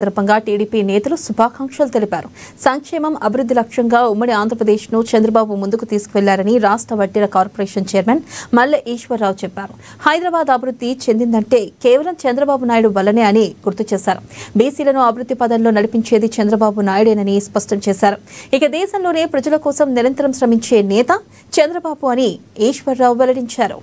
సందర్భంగా టీడీపీ నేతలు శుభాకాంక్షలు తెలిపారు. సంక్షేమం అభివృద్ధి లక్ష్యంగా ఉమ్మడి ఆంధ్రప్రదేశ్ను చంద్రబాబు ముందుకు తీసుకువెళ్లారని రాష్ట్ర వడ్డీల కార్పొరేషన్ చైర్మన్ మల్లె ఈశ్వరరావు చెప్పారు. హైదరాబాద్ అభివృద్ధి చెందిందంటే కేవలం చంద్రబాబు నాయుడు వల్లనే అని గుర్తు చేశారు. బీసీలను అభివృద్ధి పదంలో నడిపించేది చంద్రబాబు నాయుడేనని స్పష్టం చేశారు. ఇక దేశంలోనే ప్రజల కోసం నిరంతరం శ్రమించే నేత చంద్రబాబు అని ఈశ్వరరావు వెల్లడించారు.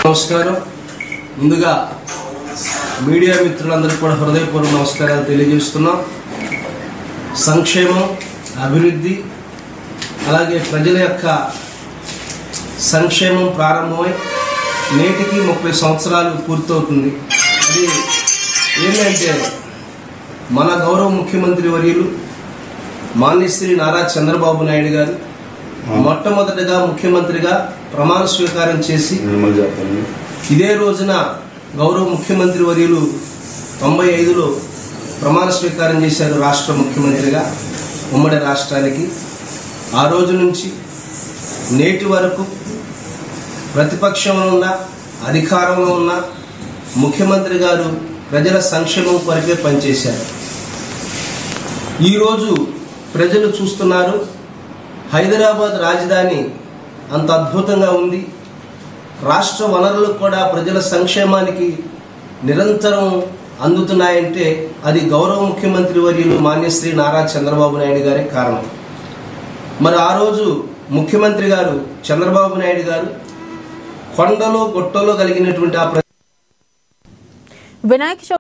నమస్కారం. ముందుగా మీడియా మిత్రులందరికీ కూడా హృదయపూర్వక నమస్కారాలు తెలియజేస్తున్నాం. సంక్షేమం, అభివృద్ధి, అలాగే ప్రజల యొక్క సంక్షేమం ప్రారంభమై నేటికి 30 సంవత్సరాలు పూర్తవుతుంది. అది ఏంటంటే మన గౌరవ ముఖ్యమంత్రి వర్యులు మాన్యశ్రీ నారా చంద్రబాబు నాయుడు గారు మొట్టమొదటిగా ముఖ్యమంత్రిగా ప్రమాణ స్వీకారం చేసి ఇదే రోజున గౌరవ ముఖ్యమంత్రి వర్యులు 95లో ప్రమాణ స్వీకారం చేశారు రాష్ట్ర ముఖ్యమంత్రిగా ఉమ్మడి రాష్ట్రానికి. ఆ రోజు నుంచి నేటి వరకు ప్రతిపక్షంలో ఉన్న అధికారంలో ఉన్న ముఖ్యమంత్రి గారు ప్రజల సంక్షేమం కొరకే పనిచేశారు. ఈరోజు ప్రజలు చూస్తున్నారు, హైదరాబాద్ రాజధాని అంత అద్భుతంగా ఉంది. రాష్ట్ర వనరులు కూడా ప్రజల సంక్షేమానికి నిరంతరం అందుతున్నాయంటే అది గౌరవ ముఖ్యమంత్రి వర్యులు మాన్యశ్రీ నారా చంద్రబాబు నాయుడు గారే కారణం. మరి ఆ రోజు ముఖ్యమంత్రి గారు చంద్రబాబు నాయుడు గారు కొండలో గుట్టలో కలిగినటువంటి ఆ వినాయక